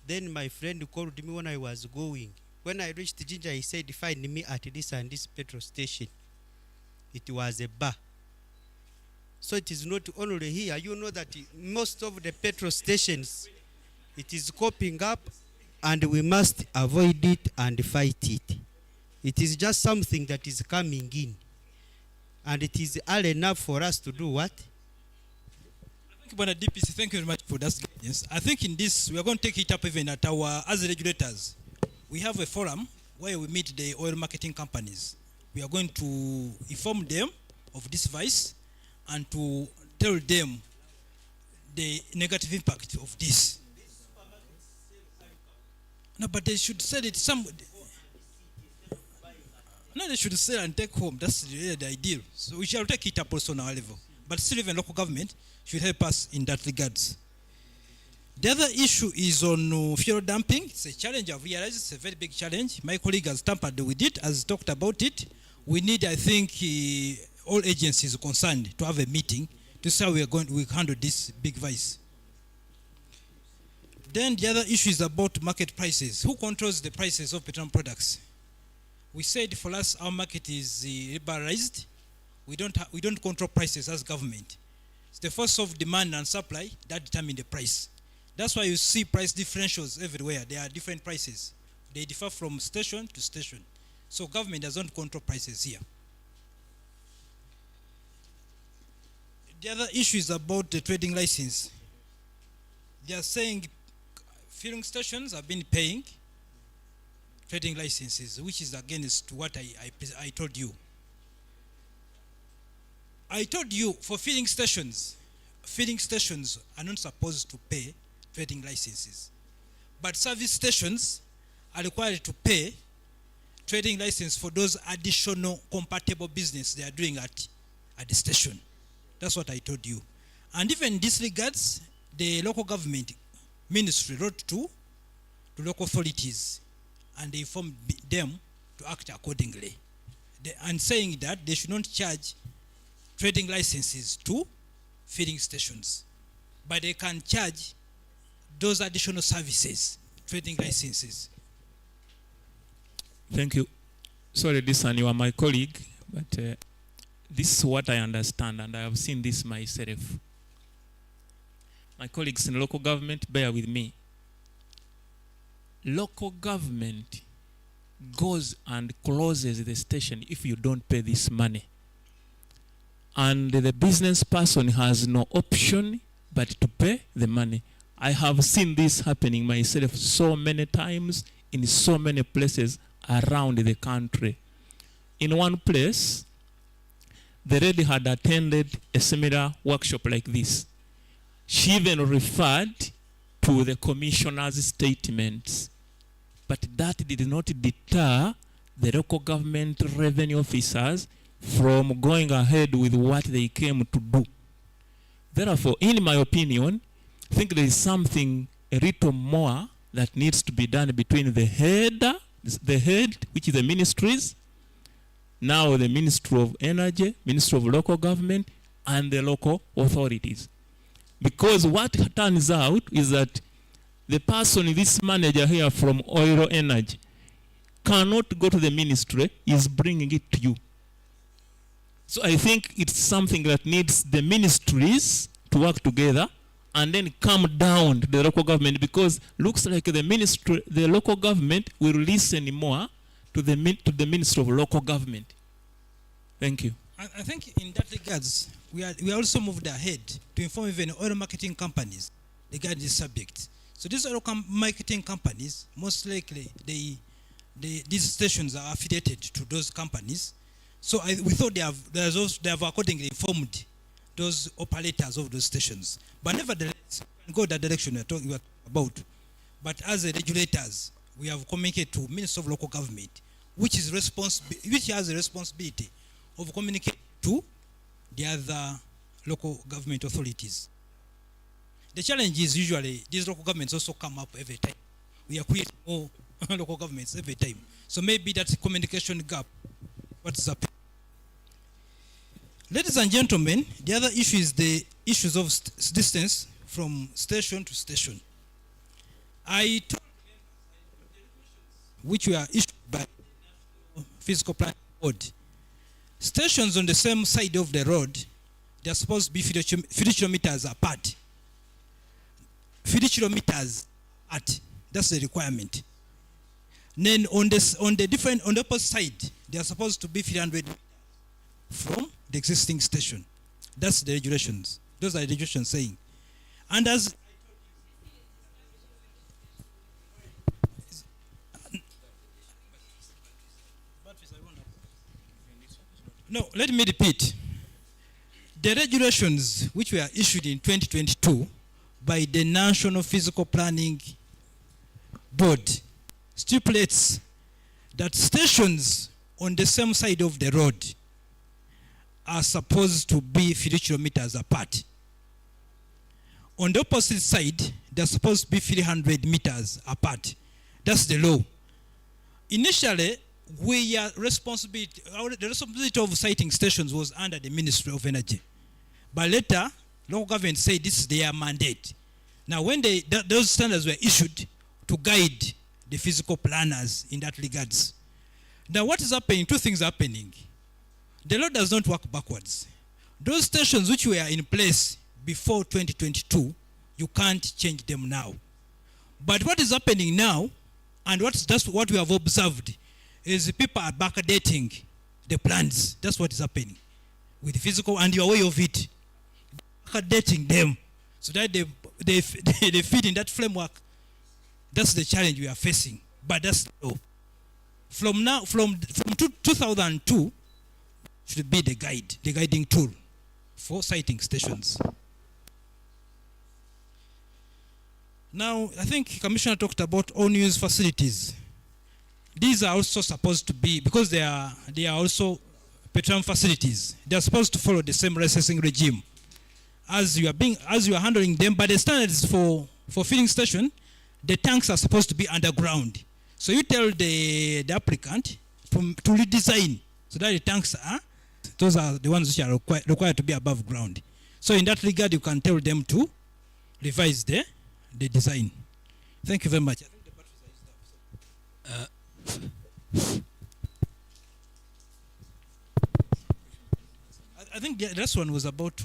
Then my friend called me when I was going. When I reached JINJA, he said, find me at this and this petrol station. It was a bar. So it is not only here. You know that most of the petrol stations, it is coping up, and we must avoid it and fight it. It is just something that is coming in. And it is all enough for us to do what? DPC, thank you very much for that guidance. I think in this, we are going to take it up even at our, as regulators, we have a forum where we meet the oil marketing companies. We are going to inform them of this vice and to tell them the negative impact of this. No, but they should sell it somebody. No, they should sell and take home. That's really the ideal. So we shall take it up also on our level. But still, even local government should help us in that regards. The other issue is on fuel dumping. It's a challenge. I've realized it's a very big challenge. My colleague has tampered with it, has talked about it. We need, I think, all agencies concerned to have a meeting to see how we handle this big vice. Then the other issue is about market prices. Who controls the prices of petroleum products? We said for us our market is liberalized. We don't control prices as government. It's the force of demand and supply that determine the price. That's why you see price differentials everywhere. There are different prices. They differ from station to station. So government doesn't control prices here. The other issue is about the trading license. They are saying filling stations have been paying trading licenses, which is against what I told you. I told you for filling stations are not supposed to pay trading licenses. But service stations are required to pay trading license for those additional compatible business they are doing at the station. That's what I told you. And even in this regards, the local government ministry wrote to local authorities and they informed them to act accordingly. And saying that they should not charge trading licenses to filling stations, but they can charge those additional services, trading licenses. Thank you. Sorry, this one, you are my colleague, but this is what I understand, and I have seen this myself. My colleagues in local government, bear with me. Local government goes and closes the station if you don't pay this money. And the business person has no option but to pay the money. I have seen this happening myself so many times in so many places around the country. In one place, the lady had attended a similar workshop like this. She even referred to the commissioner's statements. But that did not deter the local government revenue officers from going ahead with what they came to do. Therefore, in my opinion, I think there is something a little more that needs to be done between the head, which is the ministries, now the Ministry of Energy, Ministry of Local Government, and the local authorities. Because what turns out is that the person, this manager here from Oil Energy, cannot go to the ministry, is bringing it to you. So I think it's something that needs the ministries to work together and then come down to the local government, because looks like the ministry, the local government will listen more to the Ministry of Local Government. Thank you. I think in that regards, we also moved ahead to inform even oil marketing companies regarding this subject. So these oil marketing companies, most likely, these stations are affiliated to those companies. So we thought they have accordingly informed those operators of those stations. But nevertheless, we go that direction we're talking about. But as regulators, we have communicated to Minister of Local Government, which has a responsibility of communicating to the other local government authorities. The challenge is usually these local governments also come up every time. We are creating more local governments every time. So maybe that's a communication gap. What's up? Ladies and gentlemen, the other issue is the issues of distance from station to station. I told which were issued by Physical Planning Board. Stations on the same side of the road, they are supposed to be 50 meters apart. 50 meters apart. That's the requirement. Then on the opposite side, they are supposed to be 300 from the existing station. That's the regulations. Those are the regulations saying. And as no, let me repeat. The regulations which were issued in 2022 by the National Physical Planning Board stipulates that stations on the same side of the road are supposed to be 3 kilometers apart. On the opposite side, they're supposed to be 300 meters apart. That's the law. Initially, the responsibility of siting stations was under the Ministry of Energy. But later, local government said this is their mandate. Now, when those standards were issued to guide the physical planners in that regards. Now, what is happening? Two things are happening. The law does not work backwards. Those stations which were in place before 2022, you can't change them now. But what is happening now, and that's what we have observed, is people are backdating the plans. That's what is happening with the physical, and you're aware of it. Backdating them so that they fit in that framework. That's the challenge we are facing. But that's the law. From 2002 should be the guiding tool for siting stations. Now, I think Commissioner talked about own-use facilities. These are also supposed to be, because they are also petroleum facilities, they are supposed to follow the same licensing regime as you are handling them. But the standards for filling station, the tanks are supposed to be underground. So you tell the applicant to redesign so that the tanks those are the ones which are required to be above ground. So in that regard, you can tell them to revise the design. Thank you very much. I think the last one was about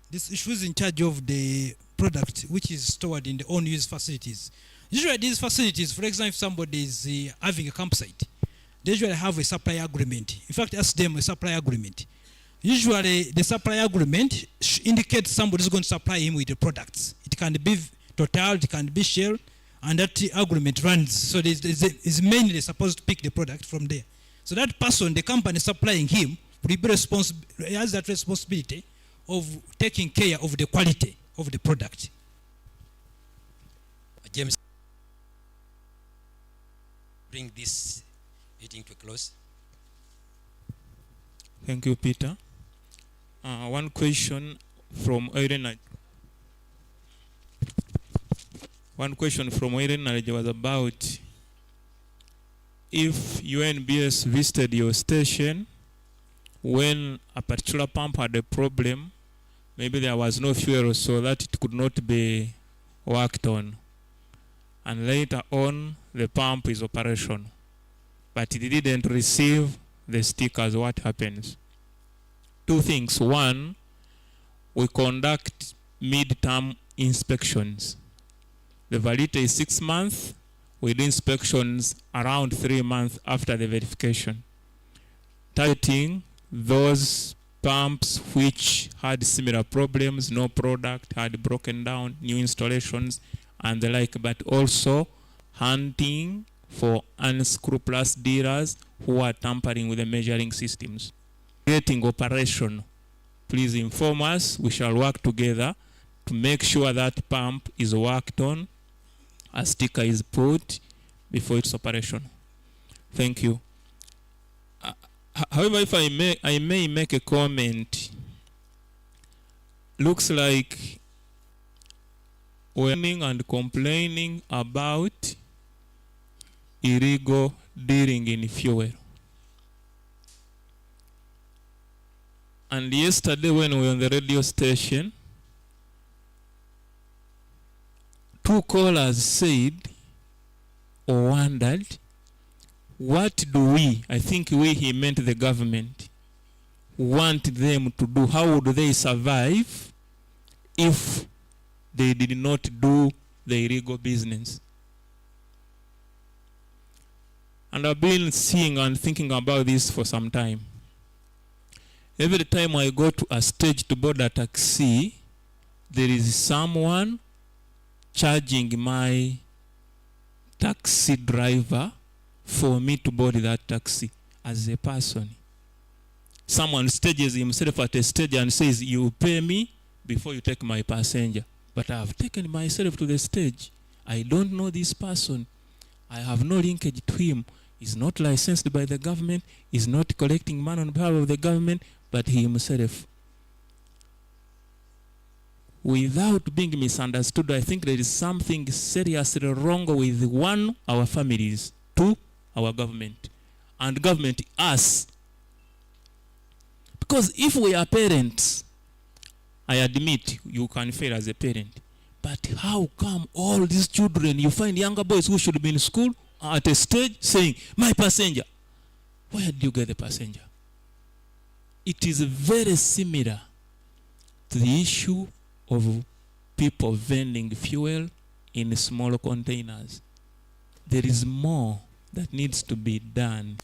this issues in charge of the product which is stored in the own use facilities. Usually these facilities, for example, if somebody is having a campsite, they usually have a supply agreement. In fact, ask them a supply agreement. Usually the supply agreement indicates somebody is going to supply him with the products. It can be Total, it can be Shell, and that agreement runs. So is mainly supposed to pick the product from there. So that person, the company supplying him, will be has that responsibility of taking care of the quality of the product. James, bring this meeting to a close. Thank you, Peter. One question from Irene. One question from Irene was about if UNBS visited your station when a particular pump had a problem, maybe there was no fuel so that it could not be worked on. And later on, the pump is operational. But it didn't receive the stickers. What happens? Two things. One, we conduct mid-term inspections. The validity is 6 months. We do inspections around 3 months after the verification, targeting those pumps which had similar problems, no product, had broken down, new installations, and the like, but also hunting for unscrupulous dealers who are tampering with the measuring systems. Getting operation, please inform us. We shall work together to make sure that pump is worked on, a sticker is put before its operation. Thank you. However, if I may make a comment, looks like we're and complaining about illegal dealing in fuel. And yesterday when we were on the radio station, two callers said or wondered, what do we, I think we, he meant the government, want them to do? How would they survive if they did not do the illegal business? And I've been seeing and thinking about this for some time. Every time I go to a stage to board a taxi, there is someone charging my taxi driver for me to board that taxi as a person. Someone stages himself at a stage and says, you pay me before you take my passenger. But I have taken myself to the stage. I don't know this person. I have no linkage to him. He's not licensed by the government. He's not collecting money on behalf of the government, but he himself. Without being misunderstood, I think there is something seriously wrong with one, our families, two, our government, and government, us. Because if we are parents, I admit you can fail as a parent, but how come all these children, you find younger boys who should be in school at a stage saying, my passenger? Where did you get the passenger? It is very similar to the issue of people vending fuel in small containers. There is more that needs to be done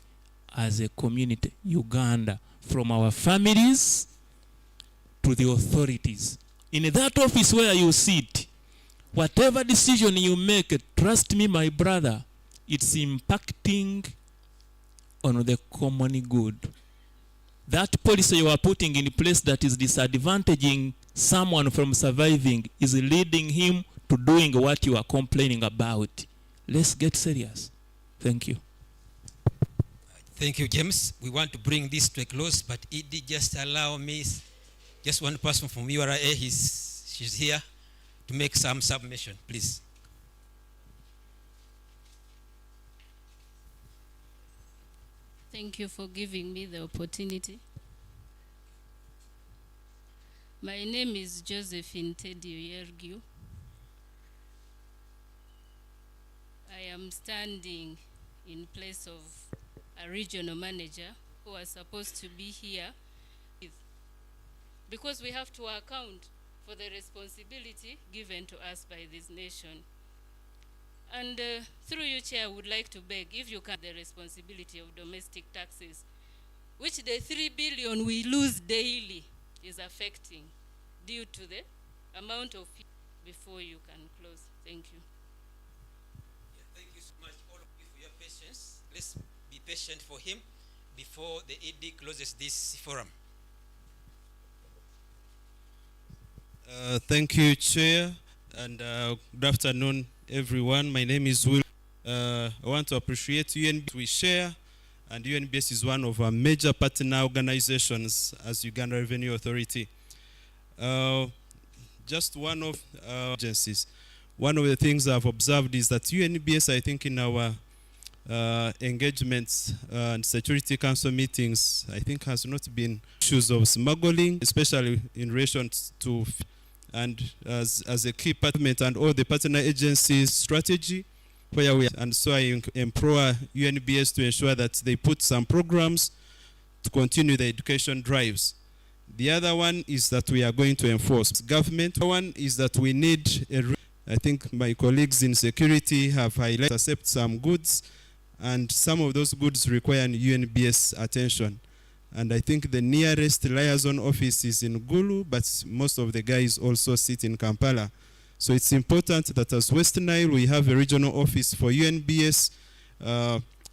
as a community, Uganda, from our families to the authorities. In that office where you sit, whatever decision you make, trust me, my brother, it's impacting on the common good. That policy you are putting in place that is disadvantaging someone from surviving is leading him to doing what you are complaining about. Let's get serious. Thank you. Thank you, James. We want to bring this to a close, but it did just allow me, just one person from URA, she's here to make some submission, please. Thank you for giving me the opportunity. My name is Josephine Teddy Yergiu. I am standing in place of a regional manager who was supposed to be here because we have to account for the responsibility given to us by this nation. And through you, Chair, I would like to beg, if you can, the responsibility of domestic taxes, which the 3 billion we lose daily is affecting due to the amount of people. Before you can close. Thank you. Yeah, thank you so much, all of you, for your patience. Let's be patient for him before the ED closes this forum. Thank you, Chair, and good afternoon, everyone. My name is Will. I want to appreciate UNBS we share, and UNBS is one of our major partner organizations as Uganda Revenue Authority. Just one of agencies. One of the things I've observed is that UNBS, I think in our engagements and Security Council meetings, I think has not been issues of smuggling, especially in relation to and as a key partner and all the partner agencies strategy where we are. And so I implore UNBS to ensure that they put some programs to continue the education drives. The other one is that we are going to enforce government. One is that we need I think my colleagues in security have highlighted accept some goods, and some of those goods require UNBS attention. And I think the nearest liaison office is in Gulu, but most of the guys also sit in Kampala. So it's important that as West Nile, we have a regional office for UNBS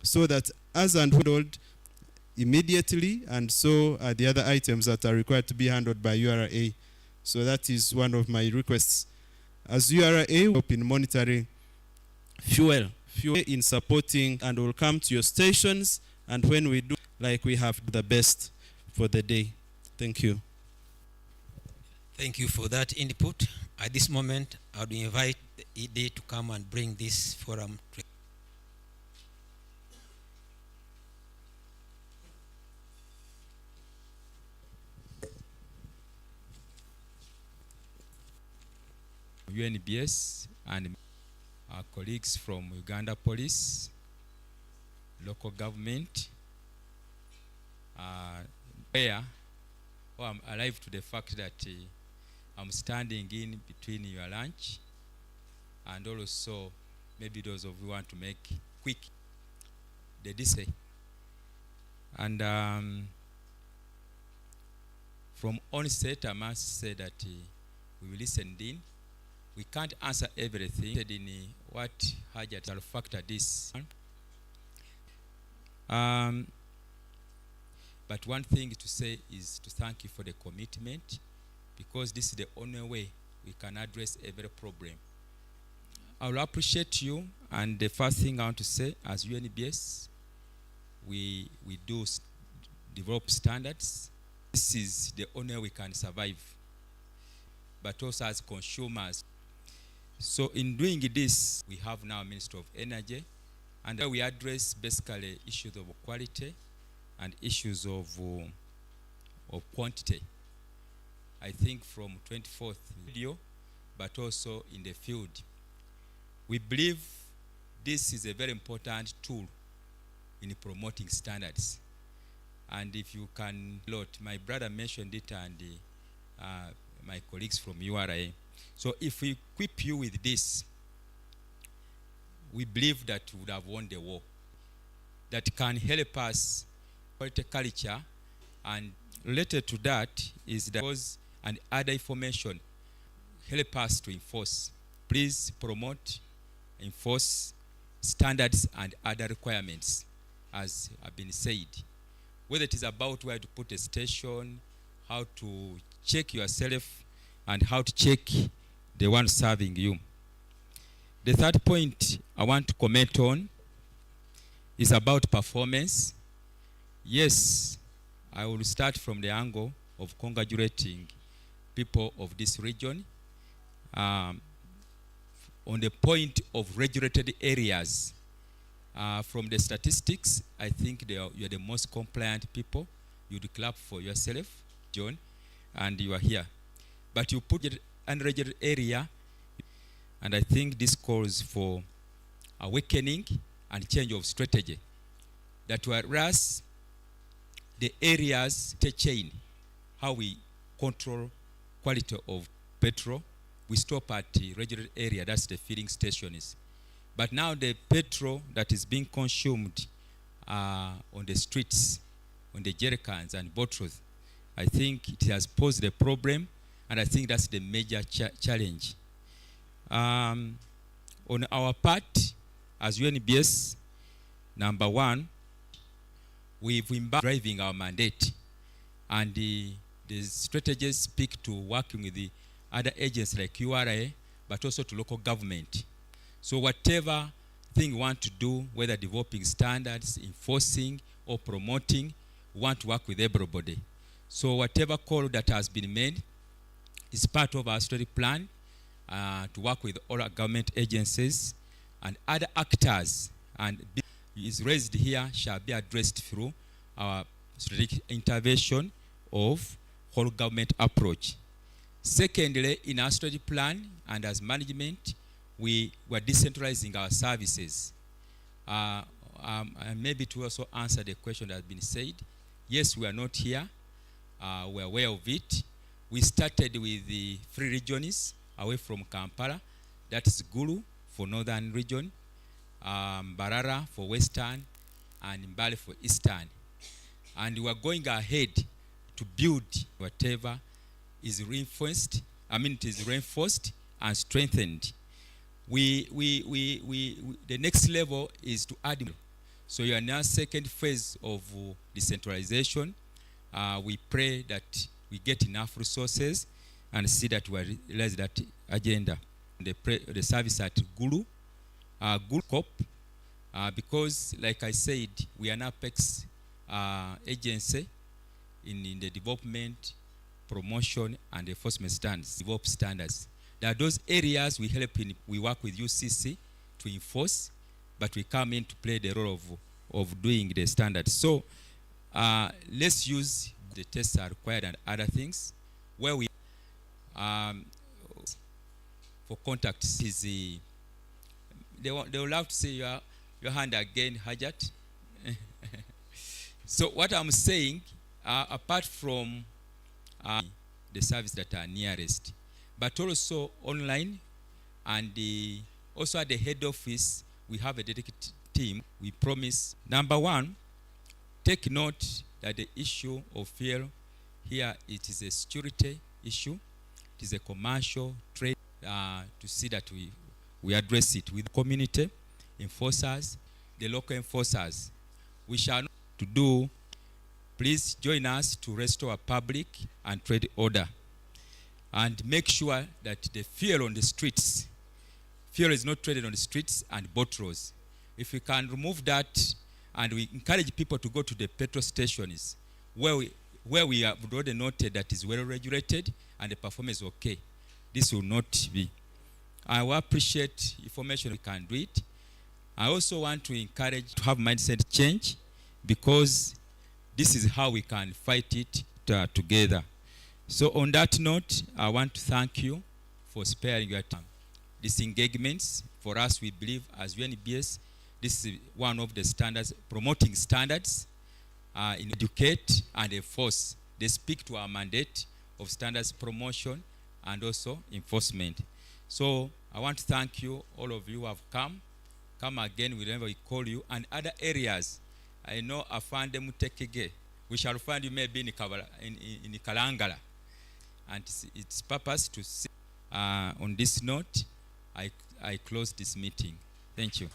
so that as and handled immediately, and so are the other items that are required to be handled by URA. So that is one of my requests. As URA, we help in monitoring fuel in supporting, and will come to your stations, and when we do, like we have the best for the day. Thank you. Thank you for that input. At this moment, I would invite the ED to come and bring this forum to UNBS and our colleagues from Uganda Police, local government, where I'm alive to the fact that I'm standing in between your lunch, and also maybe those of you want to make quick the display. And from onset, I must say that we will listen in. We can't answer everything in what Hajat will factor this. But one thing to say is to thank you for the commitment, because this is the only way we can address every problem. I will appreciate you, and the first thing I want to say, as UNBS, we do develop standards. This is the only way we can survive, but also as consumers. So in doing this, we have now a Minister of Energy, and we address basically issues of quality and issues of quantity. I think from 24th video, but also in the field. We believe this is a very important tool in promoting standards. And if you can load, my brother mentioned it, and my colleagues from URA. So if we equip you with this, we believe that we would have won the war. That can help us quality culture, and related to that is that and other information help us to enforce. Please promote, enforce standards and other requirements, as have been said. Whether it is about where to put a station, how to check yourself, and how to check the one serving you. The third point I want to comment on is about performance. Yes, I will start from the angle of congratulating people of this region on the point of regulated areas. From the statistics, I think you are the most compliant people. You'd clap for yourself, John, and you are here. But you put an unregulated area, and I think this calls for awakening and change of strategy. That whereas the areas, the chain, how we control quality of petrol, we stop at the regulated area, that's the filling stations. But now the petrol that is being consumed on the streets, on the jerrycans and bottles, I think it has posed a problem, and I think that's the major challenge. On our part, as UNBS, number one, we've embarked driving our mandate, and the strategies speak to working with the other agents like URA, but also to local government. So whatever thing we want to do, whether developing standards, enforcing, or promoting, we want to work with everybody. So whatever call that has been made is part of our strategic plan to work with all our government agencies and other actors, and is raised here shall be addressed through our strategic intervention of whole government approach. Secondly, in our strategic plan and as management, we were decentralizing our services. And maybe to also answer the question that has been said, yes, we are not here. We are aware of it. We started with the 3 regions away from Kampala. That is Gulu for northern region, Mbarara for western, and Mbale for eastern. And we are going ahead to build whatever is reinforced. It is reinforced and strengthened. The next level is to add. So you are now second phase of decentralization. We pray that we get enough resources and see that we realize that agenda. The service at Gulu, Gulu, because like I said, we are an apex agency in the development, promotion, and enforcement standards. Develop standards. There are those areas we help in. We work with UCC to enforce, but we come in to play the role of doing the standards. So let's use the tests are required and other things where we for contacts. They will love to see your hand again, Hajat. So what I'm saying, apart from the service that are nearest, but also online, and also at the head office, we have a dedicated team. We promise, number one, take note that the issue of fuel here, it is a security issue. It is a commercial trade, to see that we address it with community enforcers, the local enforcers. We shall not to do. Please join us to restore public and trade order, and make sure that the fuel on the streets, fuel is not traded on the streets and bottles. If we can remove that, and we encourage people to go to the petrol stations where we have already noted that is well regulated and the performance is okay. This will not be. I will appreciate information we can do it. I also want to encourage to have mindset change, because this is how we can fight it together. So on that note, I want to thank you for sparing your time. These engagements, for us, we believe as UNBS, this is one of the standards, promoting standards, in educate and enforce. They speak to our mandate of standards promotion and also enforcement. So I want to thank you, all of you who have come. Come again whenever we call you. And other areas, I know Afande Mutekege, we shall find you maybe in Kalangala. And its purpose to see. On this note, I close this meeting. Thank you.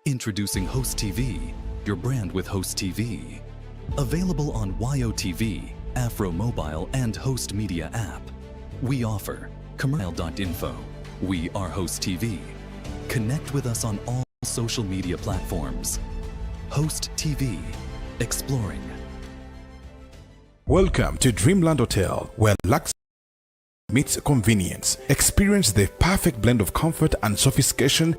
Introducing Host TV, your brand with Host TV. Available on YOTV, Afro Mobile, and Host Media app. We offer commercial.info. We are Host TV. Connect with us on all social media platforms. Host TV, exploring. Welcome to Dreamland Hotel, where luxury meets convenience. Experience the perfect blend of comfort and sophistication.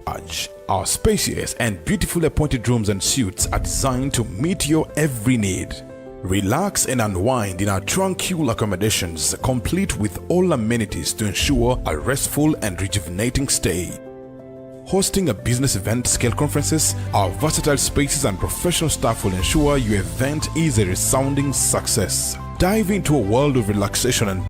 Our spacious and beautifully appointed rooms and suites are designed to meet your every need. Relax and unwind in our tranquil accommodations, complete with all amenities to ensure a restful and rejuvenating stay. Hosting a business event, scale conferences, our versatile spaces and professional staff will ensure your event is a resounding success. Dive into a world of relaxation and